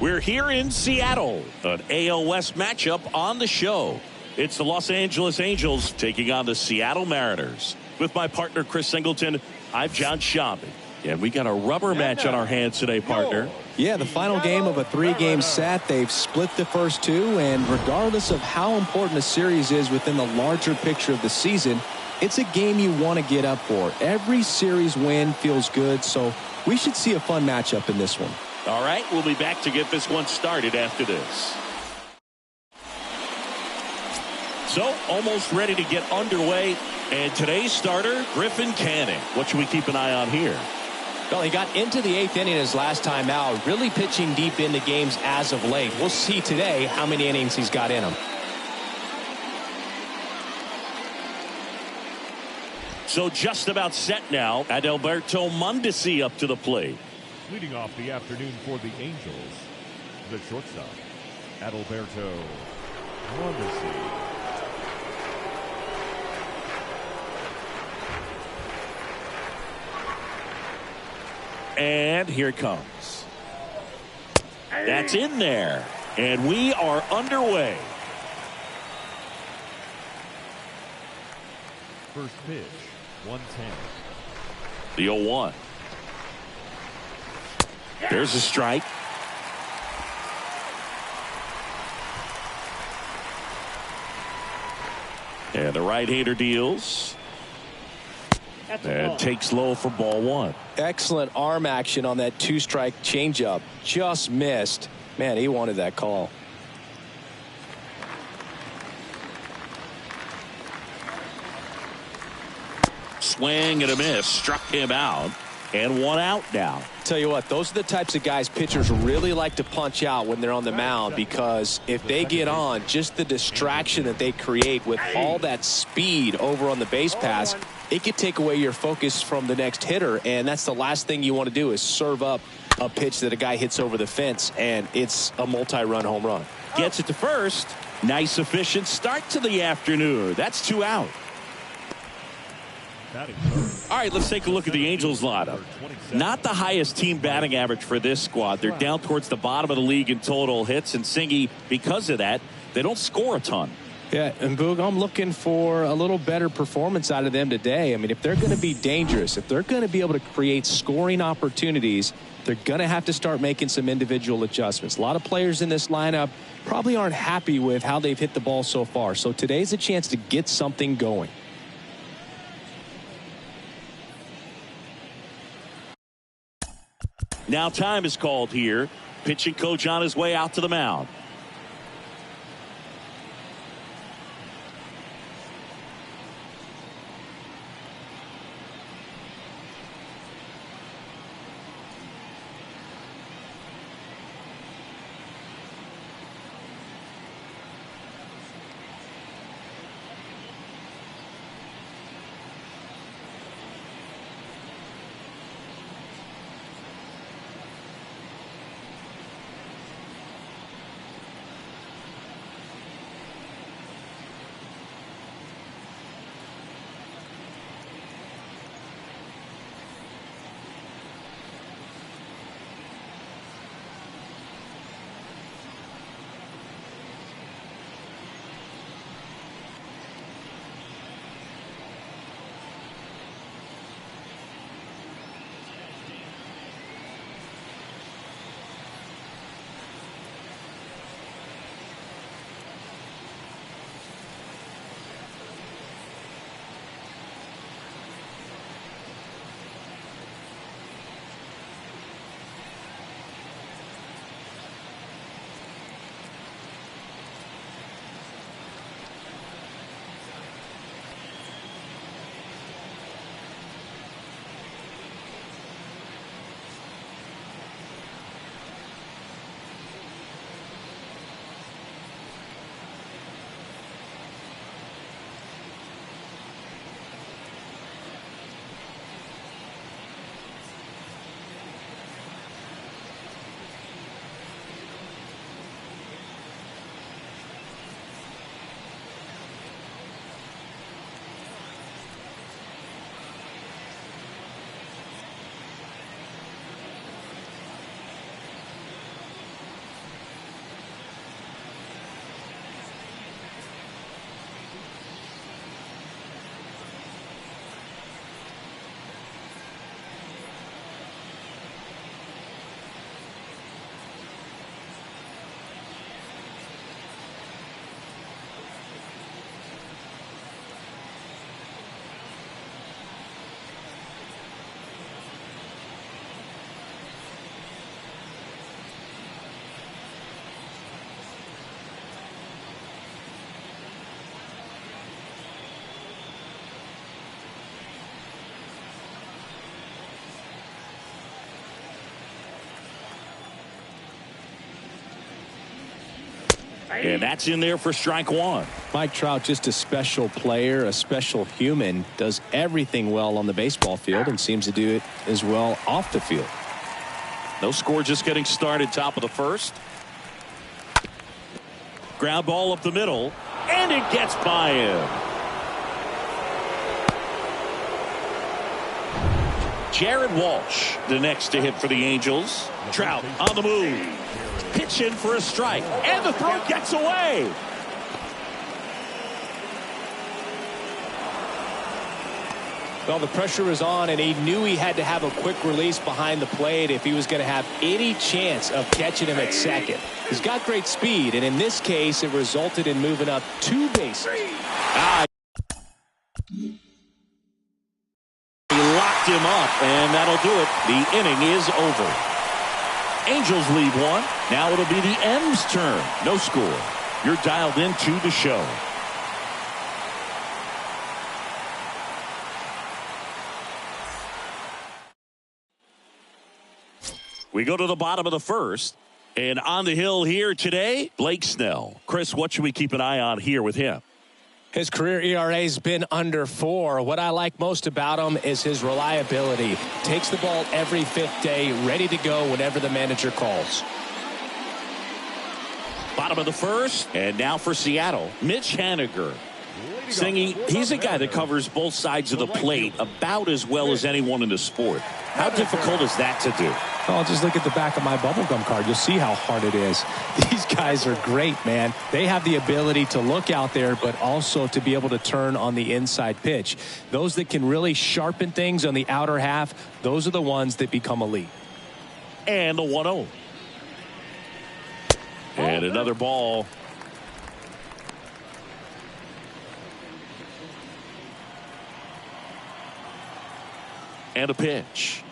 We're here in Seattle, an AL West matchup on the show. It's the Los Angeles Angels taking on the Seattle Mariners. With my partner, Chris Singleton, I'm John Schaub. And we got a rubber match on our hands today, partner. Yeah, the final game of a 3-game set. They've split the first 2, and regardless of how important the series is within the larger picture of the season, it's a game you want to get up for. Every series win feels good, so we should see a fun matchup in this one. All right, we'll be back to get this one started after this. So, almost ready to get underway. And today's starter, Griffin Canning. What should we keep an eye on here? Well, he got into the 8th inning his last time out, really pitching deep into games as of late. We'll see today how many innings he's got in him. So just about set now. Adalberto Mondesi up to the plate. Leading off the afternoon for the Angels, the shortstop, Adalberto Mondesi. And here it comes. That's in there. And we are underway. First pitch, 110. The 0-1. There's a strike. And the right-hander deals. And takes low for ball 1. Excellent arm action on that 2-strike changeup. Just missed. Man, he wanted that call. Swing and a miss. Struck him out. And 1 out now. Tell you what, those are the types of guys pitchers really like to punch out when they're on the mound, because if they get on, just the distraction that they create with all that speed over on the base pass, it could take away your focus from the next hitter, and that's the last thing you want to do is serve up a pitch that a guy hits over the fence, and it's a multi-run home run. Gets it to first. Nice, efficient start to the afternoon. That's 2 out. All right, let's take a look at the Angels lineup. Not the highest team batting average for this squad. They're down towards the bottom of the league in total hits, and Singy, because of that, they don't score a ton. Yeah, and Boog, I'm looking for a little better performance out of them today. I mean, if they're going to be dangerous, if they're going to be able to create scoring opportunities, they're going to have to start making some individual adjustments. A lot of players in this lineup probably aren't happy with how they've hit the ball so far. So today's a chance to get something going. Now time is called here. Pitching coach on his way out to the mound. And that's in there for strike one. Mike Trout, just a special player, a special human, does everything well on the baseball field and seems to do it as well off the field. No score, just getting started, top of the first. Ground ball up the middle, and it gets by him. Jared Walsh, the next to hit for the Angels. Trout on the move. Pitch in for a strike, and the throw gets away. Well, the pressure was on, and he knew he had to have a quick release behind the plate if he was going to have any chance of catching him at second. He's got great speed, and in this case, it resulted in moving up 2 bases. He locked him up, and that'll do it. The inning is over. Angels lead one. Now it'll be the M's turn. No score. You're dialed into the show. We go to the bottom of the first. And on the hill here today, Blake Snell. Chris, what should we keep an eye on here with him? His career ERA has been under 4. What I like most about him is his reliability. Takes the ball every 5th day, ready to go whenever the manager calls. Bottom of the first, and now for Seattle, Mitch Haniger. Singing, he's a guy that covers both sides of the plate about as well as anyone in the sport. How difficult is that to do? Oh, just look at the back of my bubblegum card. You'll see how hard it is. These guys are great, man. They have the ability to look out there, but also to be able to turn on the inside pitch. Those that can really sharpen things on the outer half, those are the ones that become elite. And the 1-0. And another ball. And a pitch.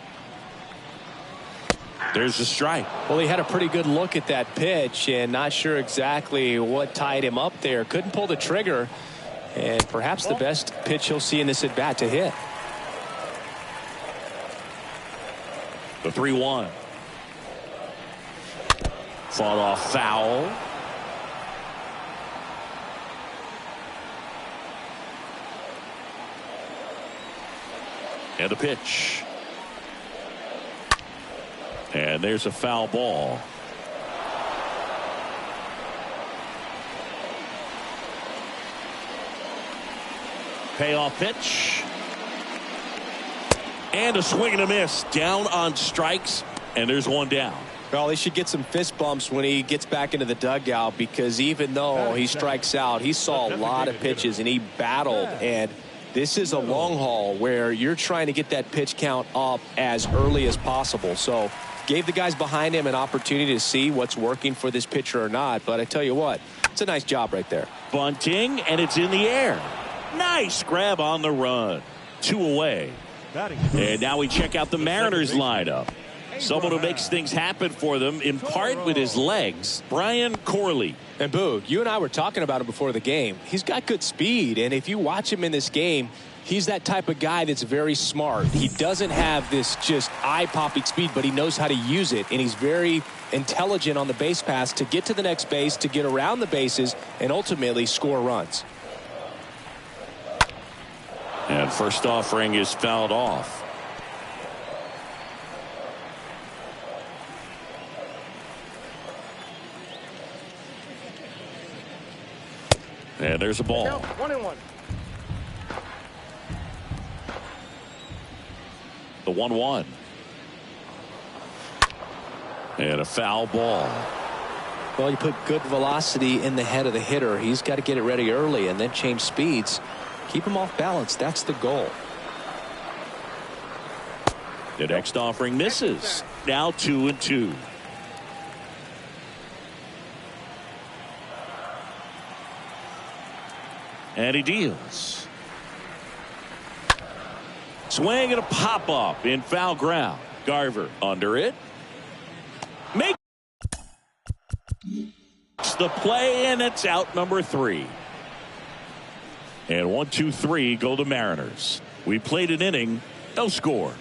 There's a strike. Well, he had a pretty good look at that pitch and not sure exactly what tied him up there. Couldn't pull the trigger, and perhaps the best pitch he'll see in this at bat to hit. The 3-1. Fought off foul. And a pitch. And there's a foul ball. Payoff pitch. And a swing and a miss. Down on strikes. And there's one down. Well, he should get some fist bumps when he gets back into the dugout, because even though he strikes out, he saw a lot of pitches and he battled. And this is a long haul where you're trying to get that pitch count up as early as possible. So gave the guys behind him an opportunity to see what's working for this pitcher or not. But I tell you what, it's a nice job right there. Bunting, and it's in the air. Nice grab on the run. 2 away. And now we check out the Mariners lineup. Someone who makes things happen for them, in part with his legs, Brian Corley. And Boog, you and I were talking about him before the game. He's got good speed, and if you watch him in this game, he's that type of guy that's very smart. He doesn't have this just eye-popping speed, but he knows how to use it, and he's very intelligent on the base pass to get to the next base, to get around the bases, and ultimately score runs. And first offering is fouled off. And there's a ball. 1-1. The 1-1. And a foul ball. Well, you put good velocity in the head of the hitter. He's got to get it ready early and then change speeds. Keep him off balance. That's the goal. The next offering misses. Now 2-2. And he deals. Swing and a pop up in foul ground. Garver under it. Makes the play, and it's out number 3. And 1-2-3 go the Mariners. We played an inning, no score.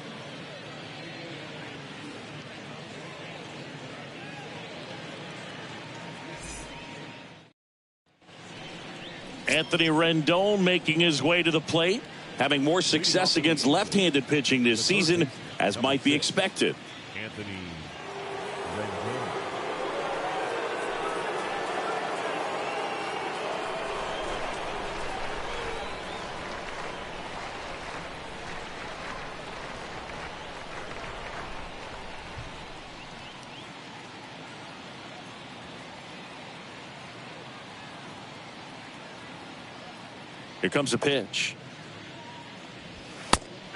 Anthony Rendon making his way to the plate, having more success against left-handed pitching this season, as might be expected. Anthony Rendon. Here comes a pitch.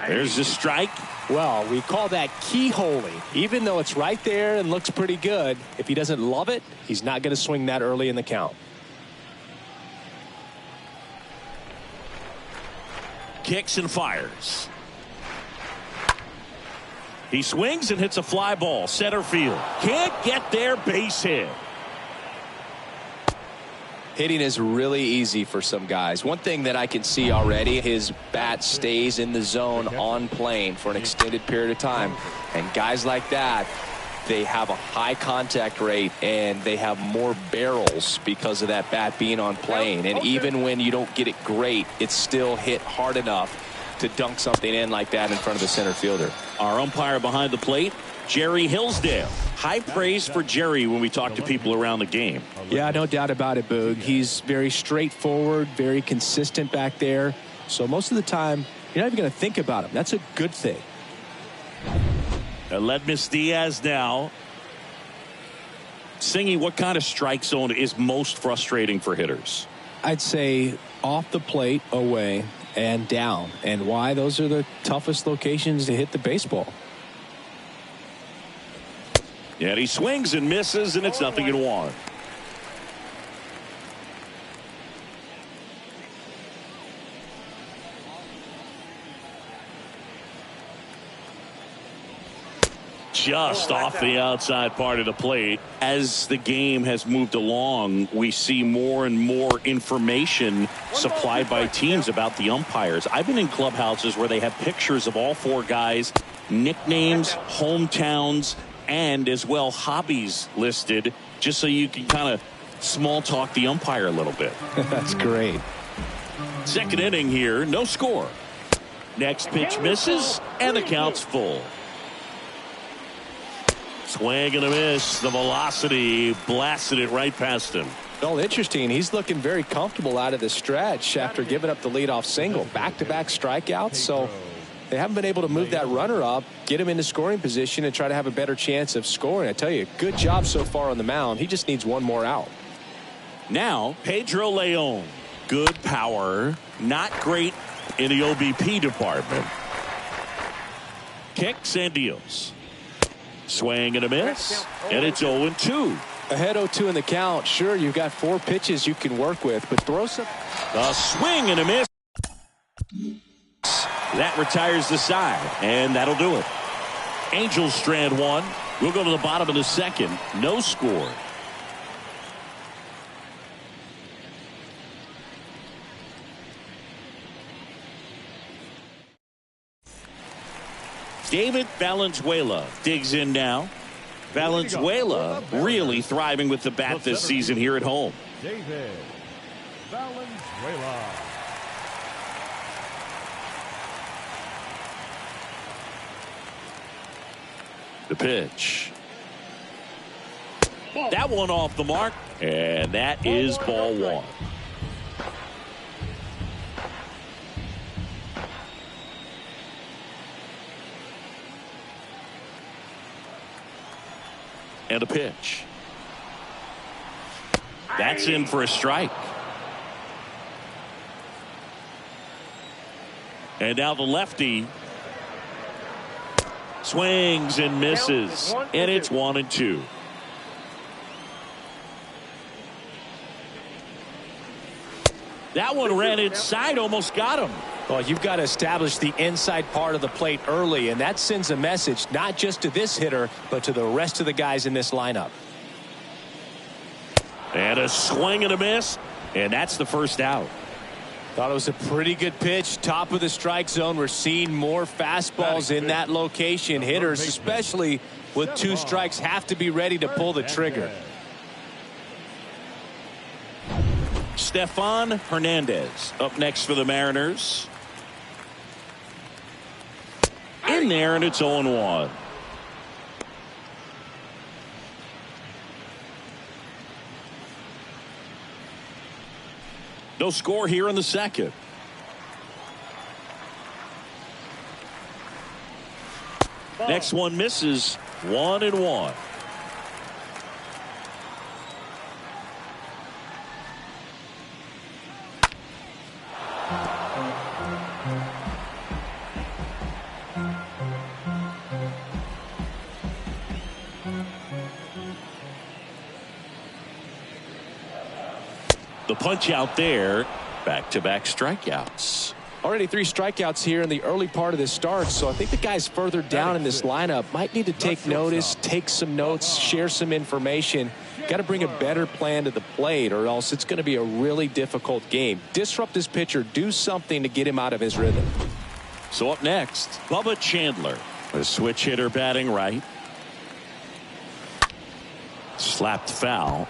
There's the strike. Well, we call that keyholing. Even though it's right there and looks pretty good, if he doesn't love it, he's not going to swing that early in the count. Kicks and fires. He swings and hits a fly ball. Center field. Can't get there. Base hit. Hitting is really easy for some guys. One thing that I can see already, his bat stays in the zone on plane for an extended period of time. And guys like that, they have a high contact rate and they have more barrels because of that bat being on plane. And even when you don't get it great, it's still hit hard enough to dunk something in like that in front of the center fielder. Our umpire behind the plate, Jerry Hillsdale. High praise for Jerry when we talk to people around the game. Yeah, no doubt about it, Boog. He's very straightforward, very consistent back there. So most of the time, you're not even going to think about him. That's a good thing. Aledmys Diaz now. Singy, what kind of strike zone is most frustrating for hitters? I'd say off the plate, away, and down. And why? Those are the toughest locations to hit the baseball. And he swings and misses, and it's 0-1. Just off the outside part of the plate. As the game has moved along, we see more and more information supplied by teams about the umpires. I've been in clubhouses where they have pictures of all four guys, nicknames, hometowns, and as well hobbies listed, just so you can kind of small talk the umpire a little bit. That's great. Second inning here, no score. Next pitch misses, and the count's full. Swing and a miss. The velocity blasted it right past him. Well, interesting. He's looking very comfortable out of the stretch after giving up the leadoff single. Back-to-back strikeouts, so they haven't been able to move that runner up, get him into scoring position, and try to have a better chance of scoring. I tell you, good job so far on the mound. He just needs one more out. Now, Pedro Leon. Good power. Not great in the OBP department. Kicks and deals. Swing and a miss. And it's 0-2. Ahead 0-2 in the count. Sure, you've got 4 pitches you can work with, but throw some. A swing and a miss. That retires the side, and that'll do it. Angels strand one. We'll go to the bottom of the second. No score. David Valenzuela digs in now. Valenzuela really thriving with the bat this season here at home. David Valenzuela. The pitch. That one off the mark, and that is ball one. And a pitch. That's in for a strike. And now the lefty swings and misses, and it's 1-2. That one ran inside, almost got him. Well, you've got to establish the inside part of the plate early, and that sends a message not just to this hitter, but to the rest of the guys in this lineup. And a swing and a miss, and that's the first out. Thought it was a pretty good pitch. Top of the strike zone. We're seeing more fastballs in that location. Hitters, especially with 2 strikes, have to be ready to pull the trigger. Stefan Hernandez up next for the Mariners. In there, and it's 0-1. No score here in the second. Next one misses. 1-1. The punch out there. Back-to-back strikeouts. Already 3 strikeouts here in the early part of this start, so I think the guys further down in this lineup might need to take notice, take some notes, share some information. Got to bring a better plan to the plate, or else it's going to be a really difficult game. Disrupt this pitcher, do something to get him out of his rhythm. So up next, Bubba Chandler, a switch hitter batting right. Slapped foul.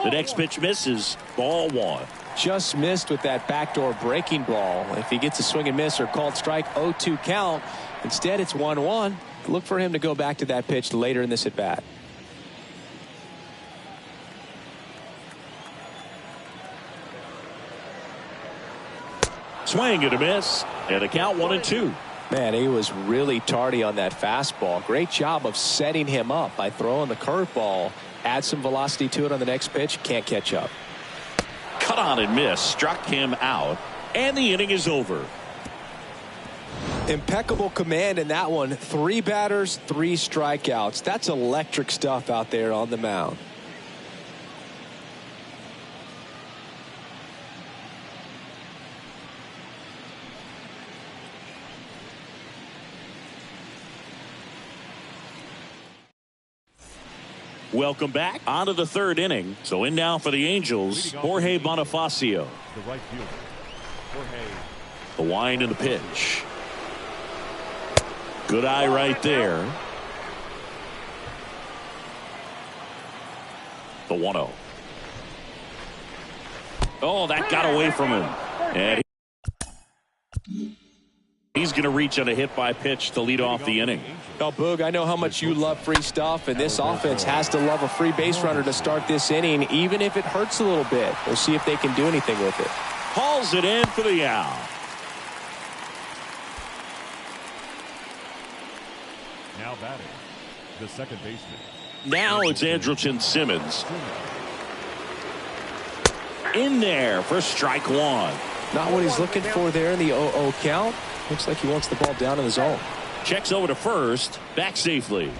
The next pitch misses. Ball 1. Just missed with that backdoor breaking ball. If he gets a swing and miss or called strike, 0-2 count. Instead, it's 1-1. Look for him to go back to that pitch later in this at bat. Swing and a miss. And a count 1-2. Man, he was really tardy on that fastball. Great job of setting him up by throwing the curveball. Add some velocity to it on the next pitch. Can't catch up. Cut on and miss. Struck him out. And the inning is over. Impeccable command in that one. 3 batters, 3 strikeouts. That's electric stuff out there on the mound. Welcome back onto the 3rd inning. So in now for the Angels, Jorge Bonifacio. The right fielder, Jorge. The wind and the pitch. Good eye right there. The 1-0. Oh, that got away from him. And he's going to reach on a hit by pitch to lead off the inning. Now, Boog, I know how much you love free stuff, and this offense has to love a free base runner to start this inning, even if it hurts a little bit. We'll see if they can do anything with it. Hauls it in for the out. Now batting, the second baseman. Now it's Andrelton Simmons. In there for strike 1. Not what he's looking for there in the 0-0 count. Looks like he wants the ball down in the zone. Checks over to first. Back safely.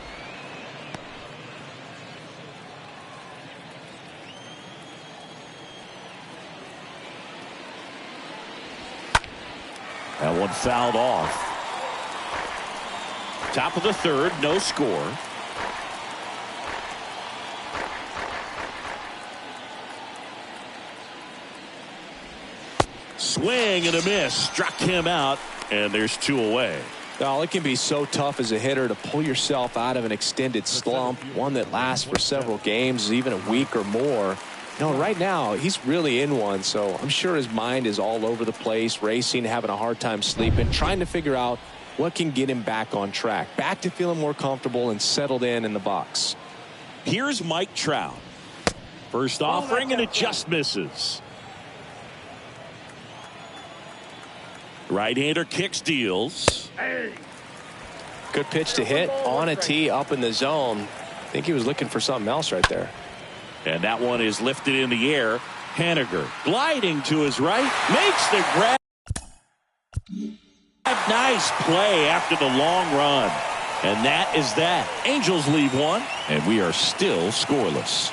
That one fouled off. Top of the 3rd. No score. Swing and a miss. Struck him out. And there's 2 away. Well, it can be so tough as a hitter to pull yourself out of an extended slump, one that lasts for several games, even a week or more. You know, right now, he's really in one, so I'm sure his mind is all over the place, racing, having a hard time sleeping, trying to figure out what can get him back on track, back to feeling more comfortable and settled in the box. Here's Mike Trout. First offering, and it just misses. Right-hander kicks, deals. Good pitch to hit on a tee up in the zone. I think he was looking for something else right there. And that one is lifted in the air. Haniger gliding to his right. Makes the grab. Nice play after the long run. And that is that. Angels leave 1. And we are still scoreless.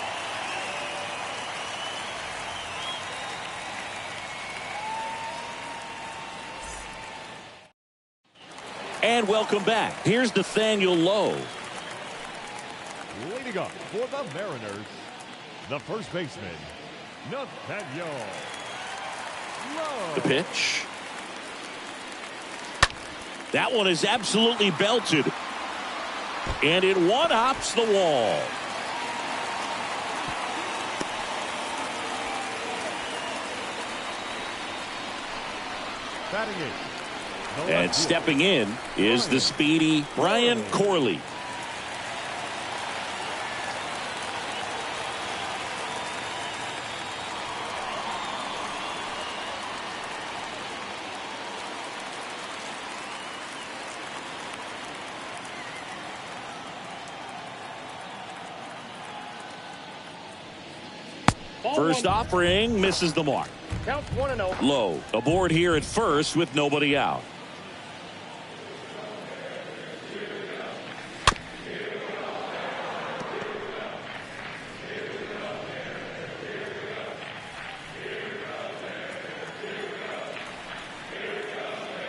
And welcome back. Here's Nathaniel Lowe. Leading up for the Mariners, the first baseman, Nathaniel Lowe. The pitch. That one is absolutely belted. And it one-hops the wall. Batting it. And stepping in is the speedy Brian Corley. First offering misses the mark. Count 1-0. Low aboard here at first with nobody out.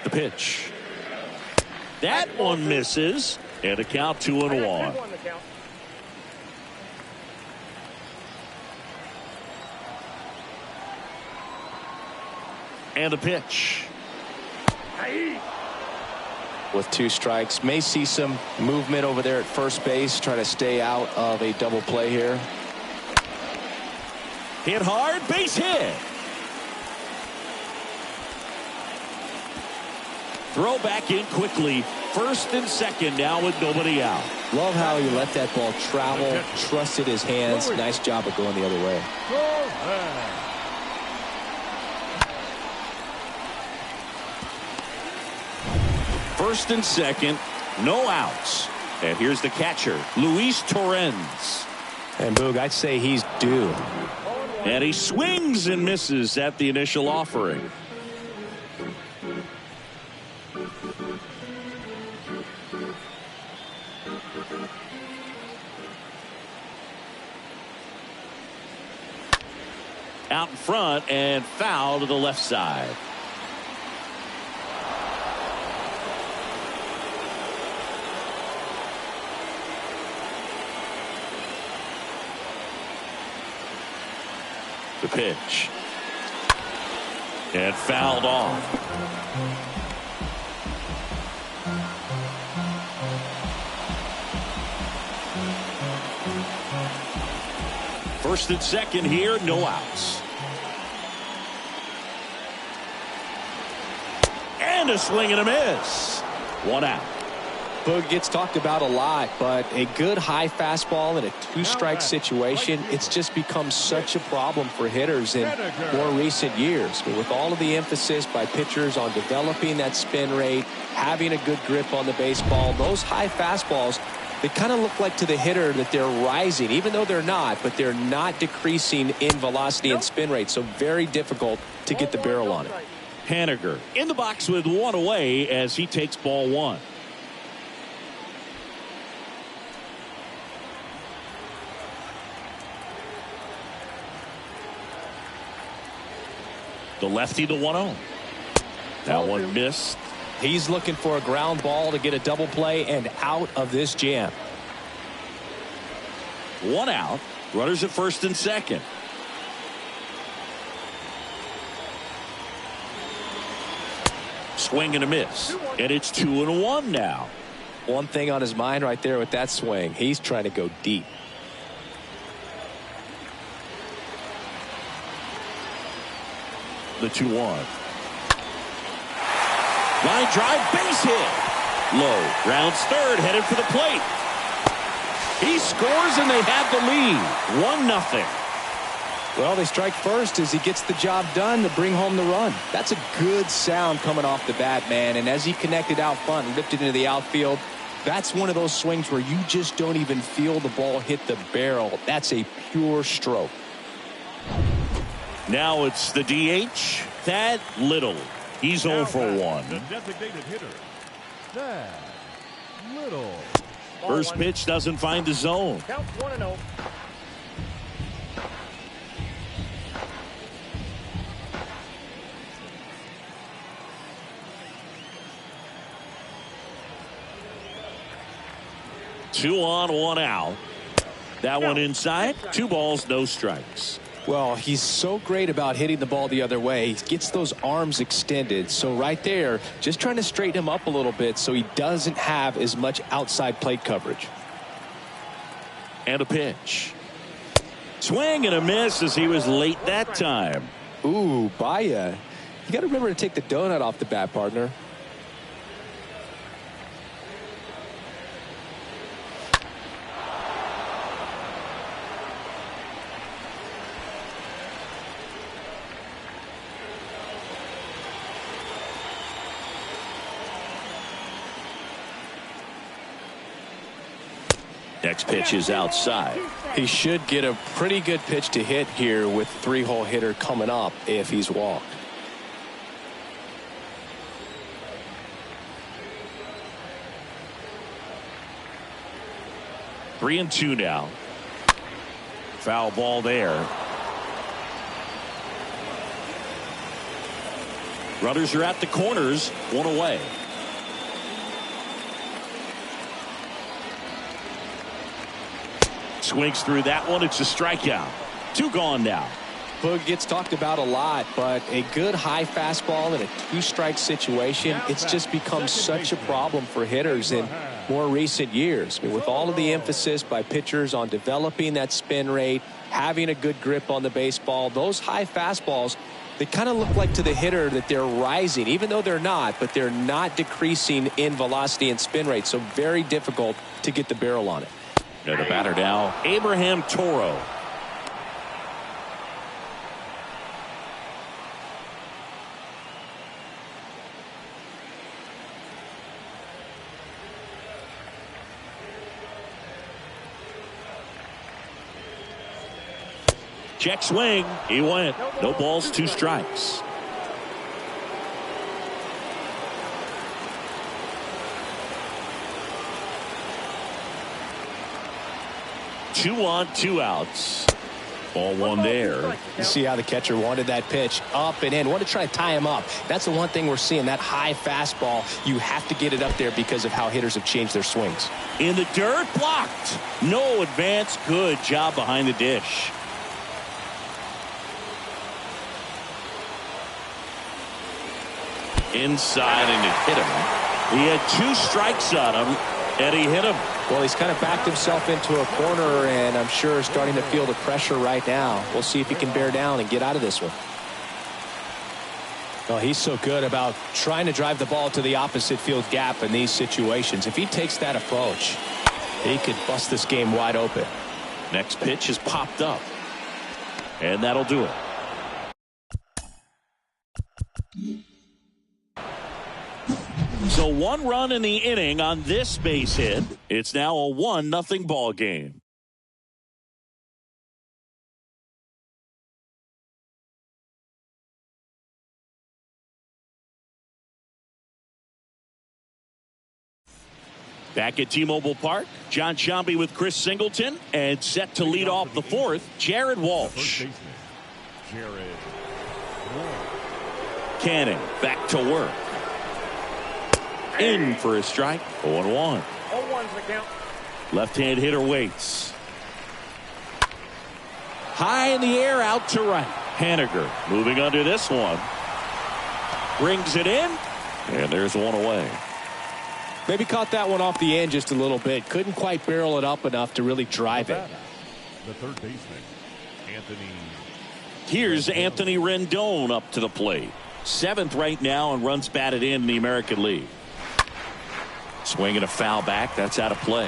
The pitch. That one misses. And a count 2-1. And a pitch. With 2 strikes, may see some movement over there at first base, trying to stay out of a double play here. Hit hard, base hit. Throw back in quickly. First and second now with nobody out. Love how he let that ball travel, trusted his hands. Nice job of going the other way. First and second, no outs. And here's the catcher, Luis Torrens. And Boog, I'd say he's due. And he swings and misses at the initial offering. Out in front and foul to the left side. The pitch. And fouled off. First and second here, no outs. And a swing and a miss. 1 out. Boog gets talked about a lot, but a good high fastball in a 2-strike situation, it's just become such a problem for hitters in more recent years. But with all of the emphasis by pitchers on developing that spin rate, having a good grip on the baseball, those high fastballs, they kind of look like to the hitter that they're rising, even though they're not, but they're not decreasing in velocity and spin rate. So very difficult to get the barrel on it. Haniger in the box with 1 away as he takes ball 1. The lefty, the 1-0. That one missed. He's looking for a ground ball to get a double play and out of this jam. 1 out. Runners at first and second. Swing and a miss. And it's 2-1 now. One thing on his mind right there with that swing. He's trying to go deep. The 2-1. Line drive, base hit. Low, rounds third, headed for the plate. He scores and they have the lead. 1-0. Well, they strike first as he gets the job done to bring home the run. That's a good sound coming off the bat, man. And as he connected out front and ripped it into the outfield, that's one of those swings where you just don't even feel the ball hit the barrel. That's a pure stroke. Now it's the DH, Thad Little. He's 0 for 1. The designated hitter, Thad Little. First pitch doesn't find the zone. Count 1-0. Two on, 1 out. That one inside. 2 balls, no strikes. Well, he's so great about hitting the ball the other way. He gets those arms extended. So right there, just trying to straighten him up a little bit so he doesn't have as much outside plate coverage. And a pitch. Swing and a miss as he was late that time. Ooh, Baya. You got to remember to take the donut off the bat, partner. Next pitch is outside. He should get a pretty good pitch to hit here with three-hole hitter coming up if he's walked. Three and two now. Foul ball there. Runners are at the corners, one away. Swings through that one. It's a strikeout. Two gone now. Boog gets talked about a lot, but a good high fastball in a two-strike situation, it's just become such a problem for hitters in more recent years. I mean, with all of the emphasis by pitchers on developing that spin rate, having a good grip on the baseball, those high fastballs, they kind of look like to the hitter that they're rising, even though they're not, but they're not decreasing in velocity and spin rate, so very difficult to get the barrel on it. And the batter now, Abraham Toro. Check swing. He went. No balls, two strikes. Two on, two outs. Ball one there. You see how the catcher wanted that pitch up and in. Want to try to tie him up. That's the one thing we're seeing, that high fastball. You have to get it up there because of how hitters have changed their swings. In the dirt, blocked. No advance. Good job behind the dish. Inside, and it hit him. He had two strikes on him, and he hit him. Well, he's kind of backed himself into a corner, and I'm sure starting to feel the pressure right now. We'll see if he can bear down and get out of this one. Well, he's so good about trying to drive the ball to the opposite field gap in these situations. If he takes that approach, he could bust this game wide open. Next pitch is popped up, and that'll do it. So one run in the inning on this base hit. It's now a 1-0 ball game. Back at T-Mobile Park, John Sciambi with Chris Singleton, and set to lead off the fourth, Jared Walsh. Canning back to work. In for a strike. 0-1. 0-1's the count. Left-hand hitter waits. High in the air, out to right. Haniger moving under this one. Brings it in, and there's one away. Maybe caught that one off the end just a little bit. Couldn't quite barrel it up enough to really drive it. The third baseman, Anthony. Here's Anthony Rendon up to the plate. 7th right now and runs batted in the American League. Swinging a foul back. That's out of play.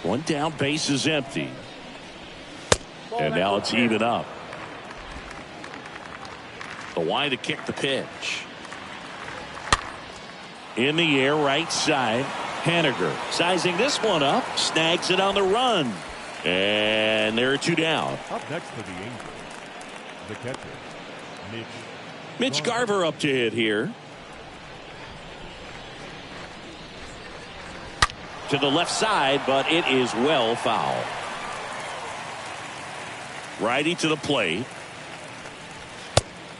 One down, base is empty. And now it's even up. The wide to kick the pitch. In the air, right side. Haniger sizing this one up. Snags it on the run. And there are two down. Up next for the Angels, the catcher, Mitch Garver up to hit here. To the left side, but it is well foul. Righty to the plate.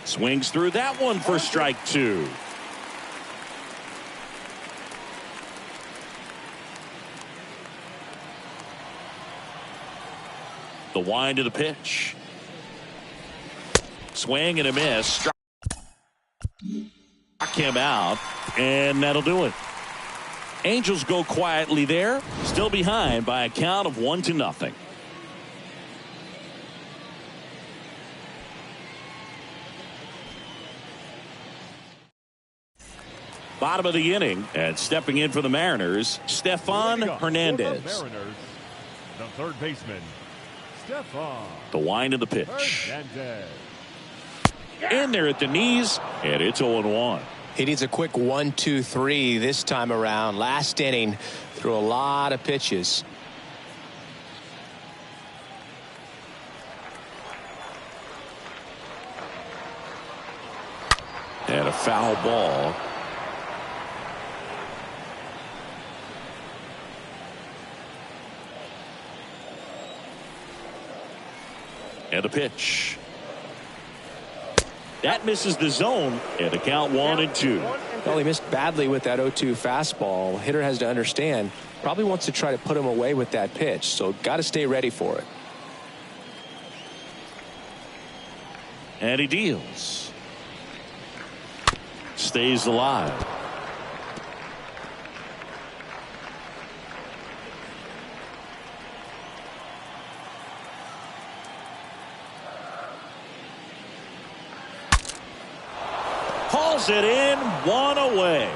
Swings through that one for strike two. The wind of the pitch. Swing and a miss. Struck him out, and that'll do it. Angels go quietly there, still behind by a count of 1-0. Bottom of the inning, and stepping in for the Mariners, Stefan Hernandez. Mariners, the third baseman, Stefan. The wind of the pitch. Hernandez. In there at the knees, and it's 0-1. He needs a quick 1-2-3 this time around. Last inning, threw a lot of pitches. And a foul ball. And a pitch. That misses the zone, and the count 1-2. Well, he missed badly with that 0-2 fastball. Hitter has to understand, probably wants to try to put him away with that pitch, so got to stay ready for it. And he deals. Stays alive. Hauls it in, one away.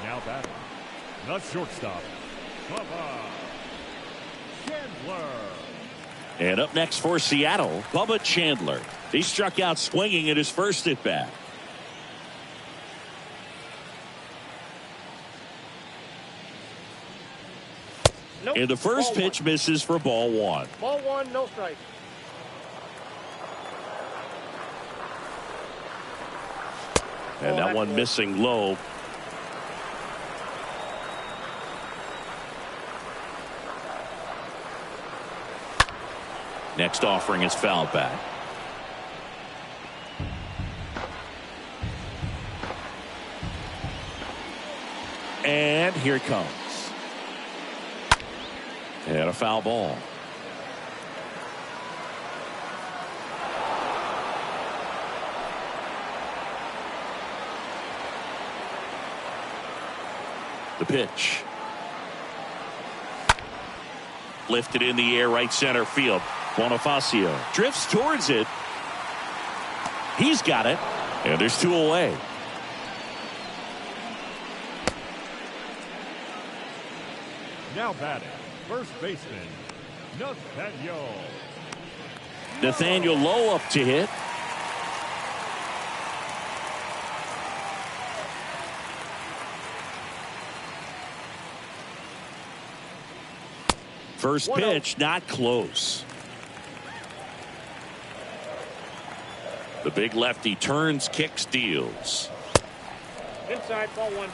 Now batting, the shortstop, Bubba Chandler. And up next for Seattle, Bubba Chandler. He struck out swinging at his first at bat. Nope. And the first Ball pitch one. misses for ball one. Ball one, no strike. And that one missing low. Next offering is fouled back. And here it comes. And a foul ball. The pitch. Lifted in the air, right center field. Bonifacio drifts towards it. He's got it. And there's two away. Now batting, first baseman, Nathaniel Lowe up to hit. First pitch, not close. The big lefty turns, kicks, deals. Inside, ball one.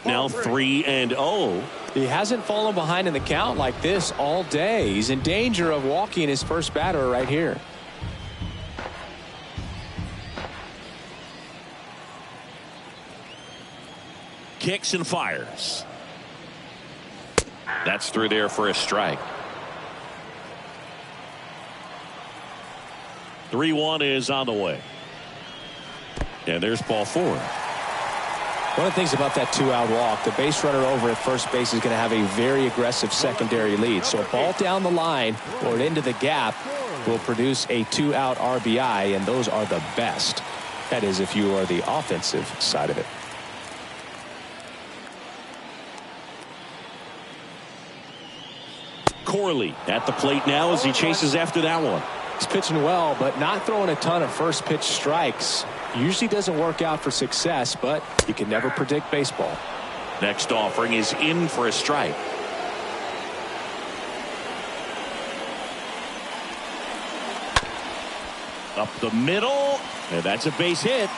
Now 3-0. He hasn't fallen behind in the count like this all day. He's in danger of walking his first batter right here. Kicks and fires. That's through there for a strike. 3-1 is on the way. And there's ball four. One of the things about that two-out walk, the base runner over at first base is going to have a very aggressive secondary lead. So a ball down the line or into the gap will produce a two-out RBI, and those are the best. That is if you are the offensive side of it. Corley at the plate now as he chases after that one. He's pitching well, but not throwing a ton of first pitch strikes. Usually doesn't work out for success, but you can never predict baseball. Next offering is in for a strike. Up the middle, and that's a base hit.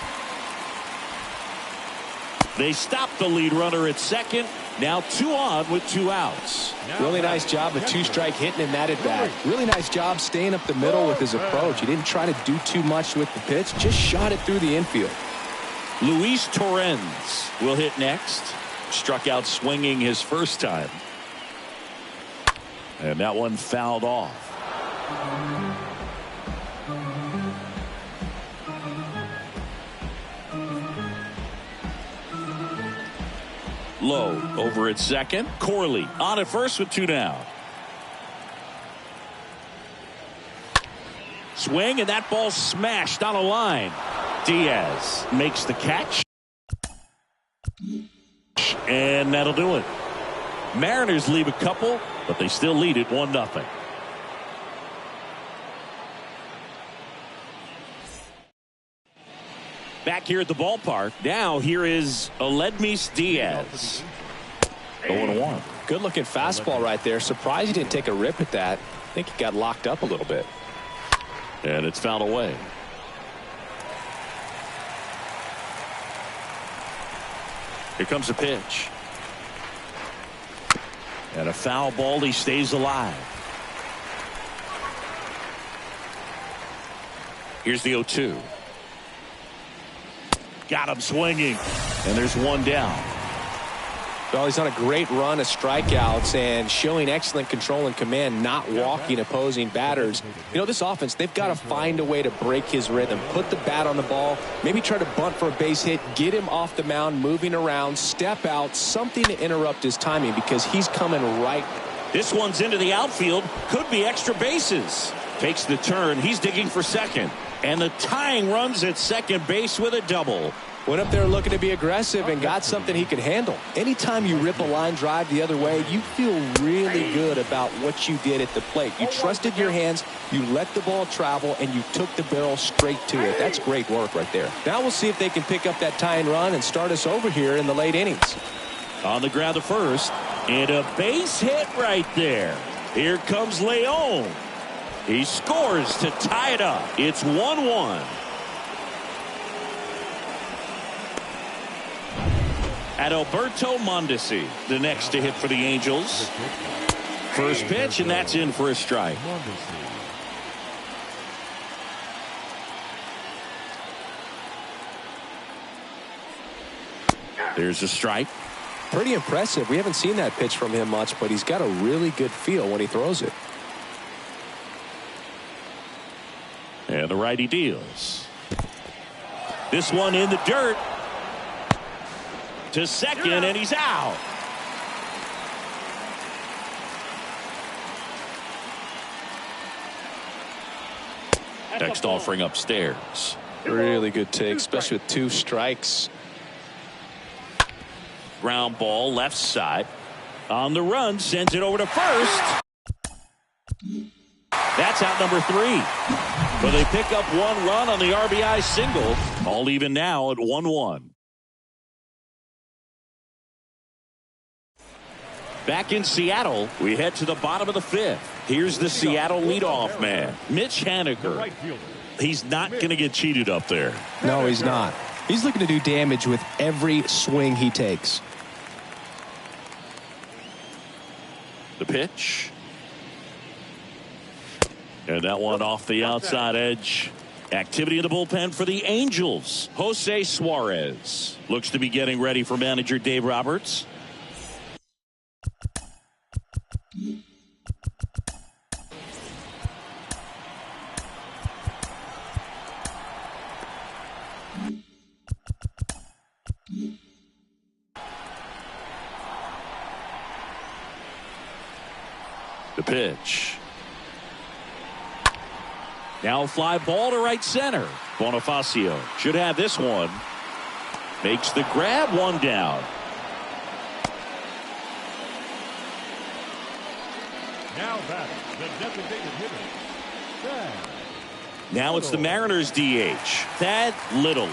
They stop the lead runner at second. Now 2 on with 2 outs. Really nice job of two-strike hitting in that at bat. Really nice job staying up the middle with his approach. He didn't try to do too much with the pitch, just shot it through the infield. Luis Torrens will hit next. Struck out swinging his first time. And that one fouled off. Lowe over at second. Corley on at first with 2 down. Swing, and that ball smashed on a line. Diaz makes the catch. And that'll do it. Mariners leave a couple, but they still lead it 1-0. Back here at the ballpark. Now here is Aledmys Diaz. 0-1. Good looking fastball right there. Surprised he didn't take a rip at that. I think he got locked up a little bit. And it's fouled away. Here comes a pitch. And a foul ball. He stays alive. Here's the 0-2. Got him swinging. And there's 1 down. Well, he's on a great run of strikeouts and showing excellent control and command, not walking opposing batters. You know, this offense, they've got to find a way to break his rhythm, put the bat on the ball, maybe try to bunt for a base hit, get him off the mound, moving around, step out, something to interrupt his timing because he's coming right. This one's into the outfield. Could be extra bases. Takes the turn. He's digging for second. And the tying runs at second base with a double. Went up there looking to be aggressive and got something he could handle. Anytime you rip a line drive the other way, you feel really good about what you did at the plate. You trusted your hands, you let the ball travel, and you took the barrel straight to it. That's great work right there. Now we'll see if they can pick up that tying run and start us over here in the late innings. On the ground to first. And a base hit right there. Here comes Leon. He scores to tie it up. It's 1-1. Adalberto Mondesi, the next to hit for the Angels. First pitch, and that's in for a strike. There's a strike. Pretty impressive. We haven't seen that pitch from him much, but he's got a really good feel when he throws it. And the righty deals. This one in the dirt. To second, and he's out. Next offering upstairs. Really good take, especially with 2 strikes. Ground ball left side. On the run, sends it over to first. That's out number 3. But they pick up 1 run on the RBI single. All even now at 1-1. Back in Seattle, we head to the bottom of the 5th. Here's the Seattle leadoff man, Mitch Haniger. He's not going to get cheated up there. No, he's not. He's looking to do damage with every swing he takes. The pitch. And that one off the outside edge. Activity in the bullpen for the Angels. Jose Suarez looks to be getting ready for manager Dave Roberts. The pitch. Now a fly ball to right center. Bonifacio should have this one. Makes the grab, 1 down. Now batting, the designated hitter, Thad. Now it's the Mariners DH, Thad Little.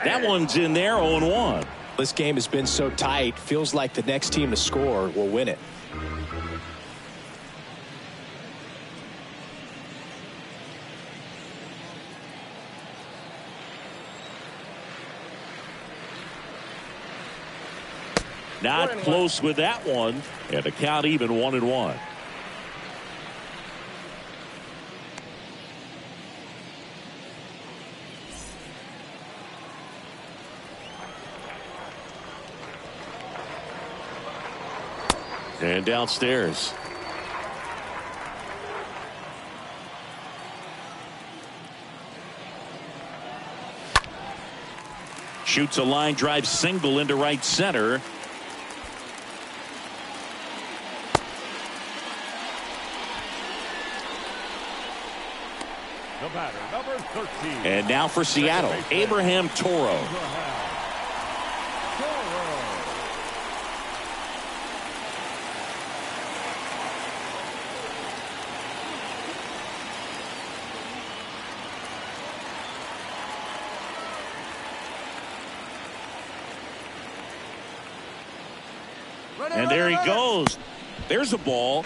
That one's in there, 0-1. This game has been so tight, feels like the next team to score will win it. Not close with that one. And the count even 1-1. And downstairs. Shoots a line drive single into right center. The batter, number 13. And now for Seattle, Abraham Toro. And there he goes. There's a ball.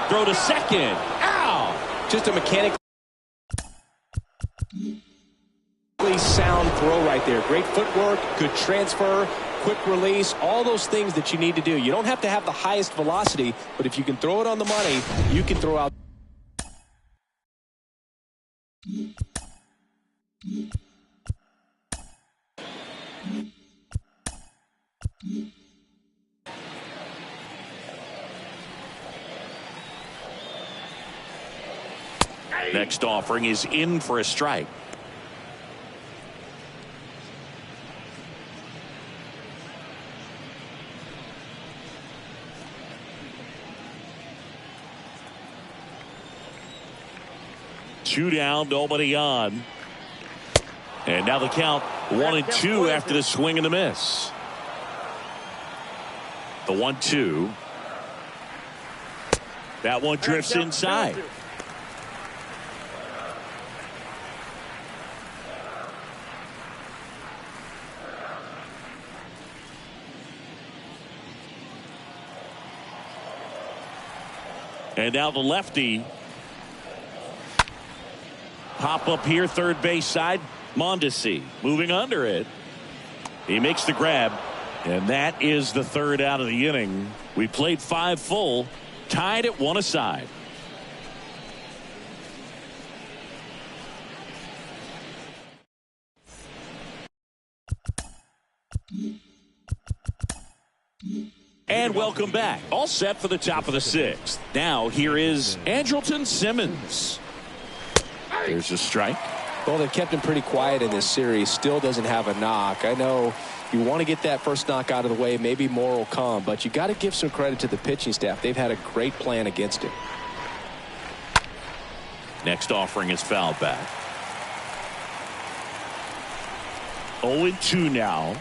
Throw to second. Ow! Just a mechanically sound throw right there. Great footwork, good transfer, quick release, all those things that you need to do. You don't have to have the highest velocity, but if you can throw it on the money, you can throw out. Next offering is in for a strike. Two down, nobody on. And now the count 1-2 after the swing and a miss. The 1-2. That one drifts inside. And now the lefty. Pop up here, third base side. Mondesi moving under it. He makes the grab. And that is the third out of the inning. We played 5 full. Tied at 1 aside. And welcome back. All set for the top of the 6th. Now here is Andrelton Simmons. There's a strike. Well, they've kept him pretty quiet in this series. Still doesn't have a knock. I know you want to get that first knock out of the way. Maybe more will come, but you got to give some credit to the pitching staff. They've had a great plan against him. Next offering is fouled back. 0-2 now.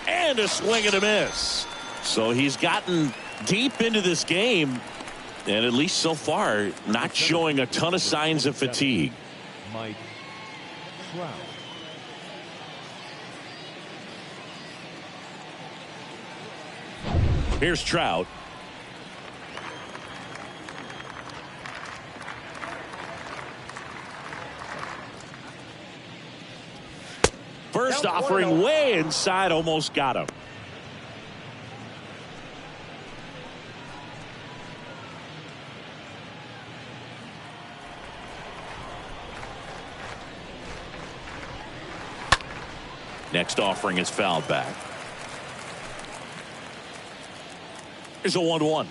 And a swing and a miss. So he's gotten deep into this game, and at least so far, not showing a ton of signs of fatigue. Mike Trout. Here's Trout. First offering way inside, almost got him. Next offering is fouled back. Here's a 1-1.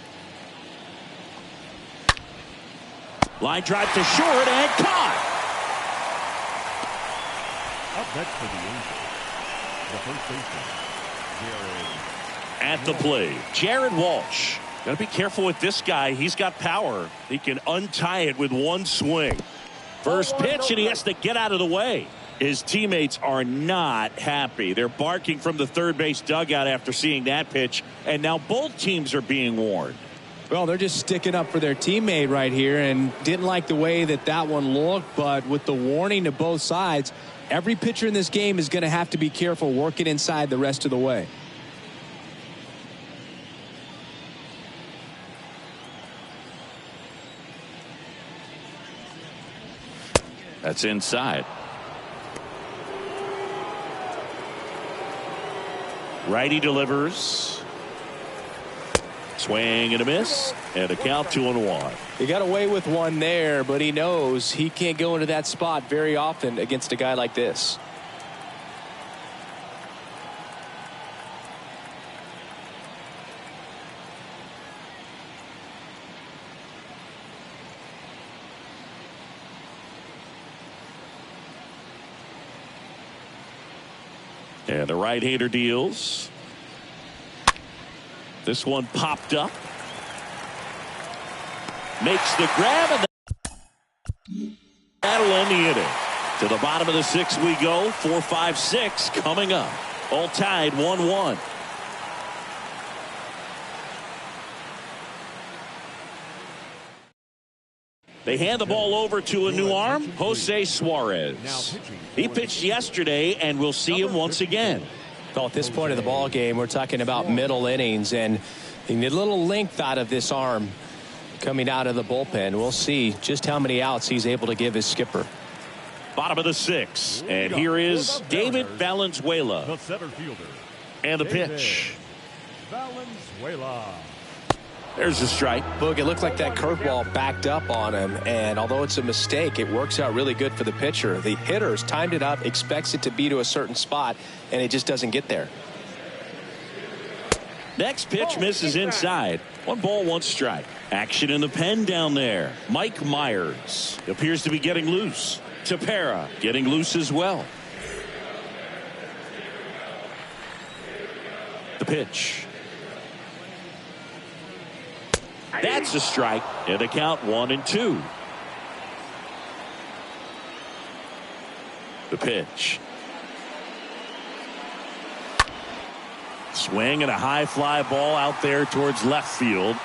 Line drive to short and caught. Up next for the Angels, the first baseman, Jared. At the plate, Jared Walsh. Got to be careful with this guy. He's got power. He can untie it with one swing. First pitch, and he has to get out of the way. His teammates are not happy. They're barking from the third base dugout after seeing that pitch, and now both teams are being warned. Well, they're just sticking up for their teammate right here, and didn't like the way that one looked, but with the warning to both sides, every pitcher in this game is going to have to be careful working inside the rest of the way. That's inside. Righty delivers. Swing and a miss, and a count 2-1. He got away with one there, but he knows he can't go into that spot very often against a guy like this. And the right-hander deals. This one popped up. Makes the grab, and that'll end the inning. To the bottom of the 6th we go. 4, 5, 6 coming up. All tied 1-1. They hand the ball over to a new arm, Jose Suarez. He pitched yesterday, and we'll see him once again. Well, at this point of the ball game, we're talking about middle innings, and you need a little length out of this arm coming out of the bullpen. We'll see just how many outs he's able to give his skipper. Bottom of the 6th, and here is David Valenzuela. The center fielder. And the pitch. Valenzuela. There's the strike. Boog, it looked like that curveball backed up on him, and although it's a mistake, it works out really good for the pitcher. The hitter's timed it up, expects it to be to a certain spot, and it just doesn't get there. Next pitch misses inside. 1 ball, 1 strike. Action in the pen down there. Mike Myers appears to be getting loose. Tepera getting loose as well. The pitch. That's a strike, and the count 1-2. The pitch. Swing and a high fly ball out there towards left field.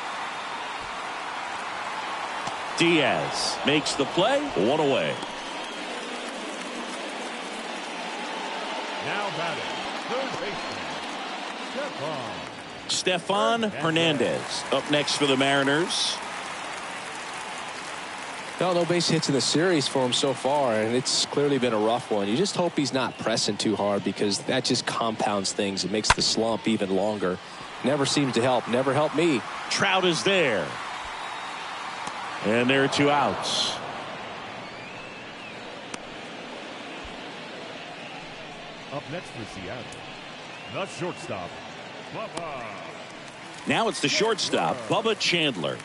Diaz makes the play. 1 away. Now batting, third baseman, Stefan Hernandez up next for the Mariners. No base hits in the series for him so far, and it's clearly been a rough one. You just hope he's not pressing too hard, because that just compounds things. It makes the slump even longer. Never seems to help. Never helped me. Trout is there. And there are 2 outs. Up next for Seattle, the shortstop, Bubba. Now it's the shortstop, Bubba Chandler.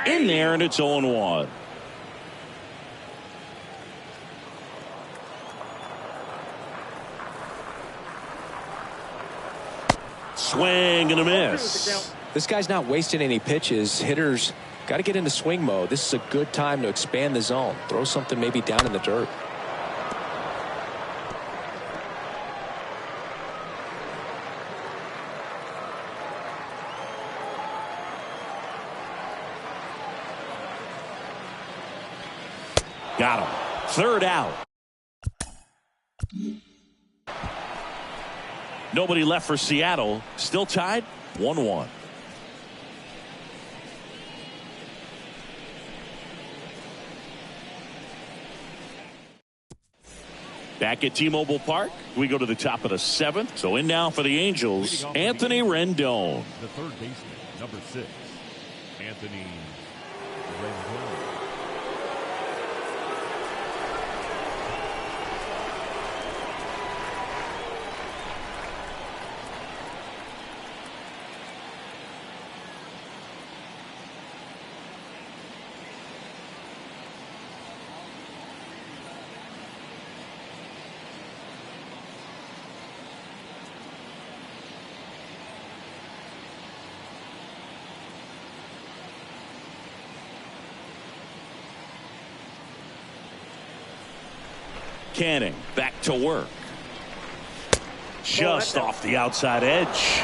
In there, and it's 0-1. Swing and a miss. This guy's not wasting any pitches. Hitters got to get into swing mode. This is a good time to expand the zone. Throw something maybe down in the dirt. Got him. 3rd out. Nobody left for Seattle. Still tied 1-1. Back at T-Mobile Park, we go to the top of the 7th. So in now for the Angels, Anthony Rendon. The third baseman, number 6, Anthony Rendon. Canning back to work. Just off the outside edge.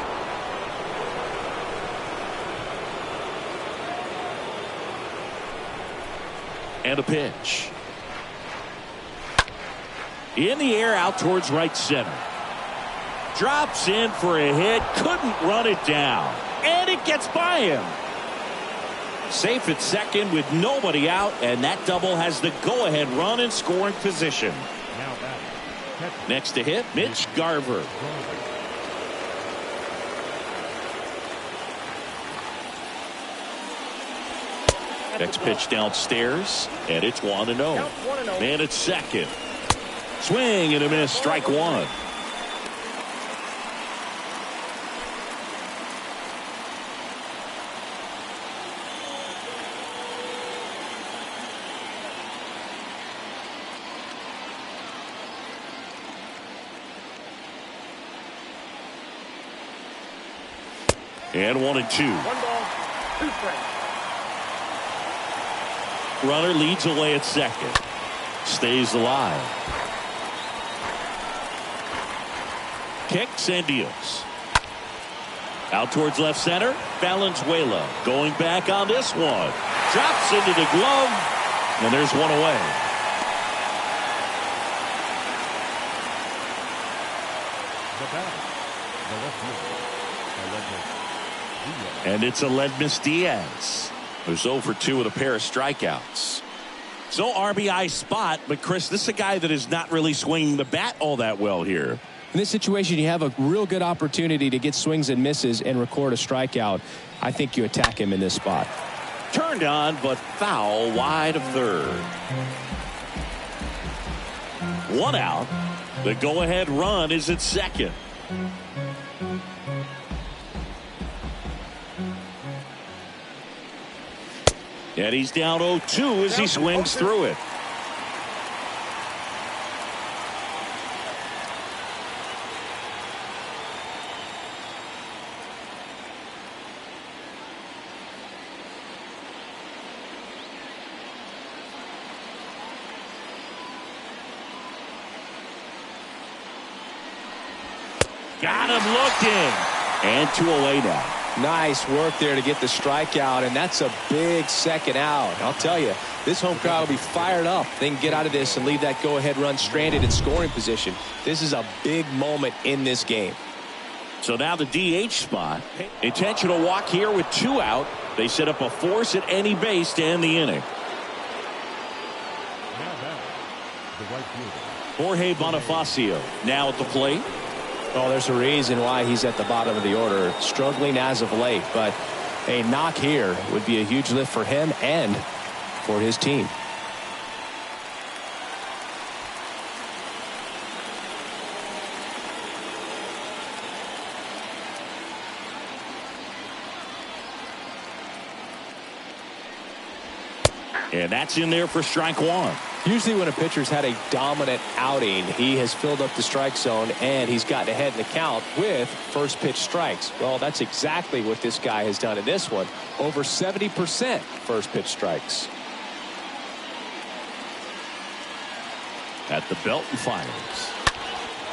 And a pitch. In the air out towards right center. Drops in for a hit. Couldn't run it down. And it gets by him. Safe at second with nobody out. And that double has the go-ahead run in scoring position. Next to hit, Mitch Garver. Next pitch downstairs, and it's 1-0. Man at second. Swing and a miss, strike one. And 1-2. 1 ball, 2 strikes. Runner leads away at second. Stays alive. Kicks and deals. Out towards left center. Valenzuela going back on this one. Drops into the glove. And there's one away. And it's Aledmys Diaz, who's 0 for 2 with a pair of strikeouts. So RBI spot, but Chris, this is a guy that is not really swinging the bat all that well here. In this situation, you have a real good opportunity to get swings and misses and record a strikeout. I think you attack him in this spot. Turned on, but foul wide of third. 1 out. The go-ahead run is at second. And he's down 0-2 as he swings through it. Got him looking. And 2 away now. Nice work there to get the strikeout, and that's a big second out. I'll tell you, this home crowd will be fired up. They can get out of this and leave that go-ahead run stranded in scoring position. This is a big moment in this game. So now the DH spot. Intentional walk here with 2 out. They set up a force at any base to end the inning. Jorge Bonifacio now at the plate. Well, there's a reason why he's at the bottom of the order, struggling as of late, but a knock here would be a huge lift for him and for his team. And that's in there for strike one. Usually when a pitcher's had a dominant outing, he has filled up the strike zone and he's gotten ahead in the count with first pitch strikes. Well, that's exactly what this guy has done in this one. Over 70% first pitch strikes. At the belt and fires.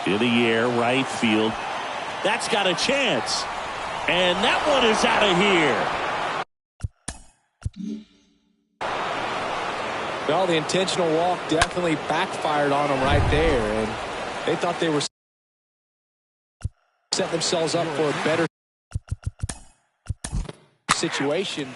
In the air, right field. That's got a chance. And that one is out of here. Well, the intentional walk definitely backfired on them right there, and they thought they were setting themselves up for a better situation.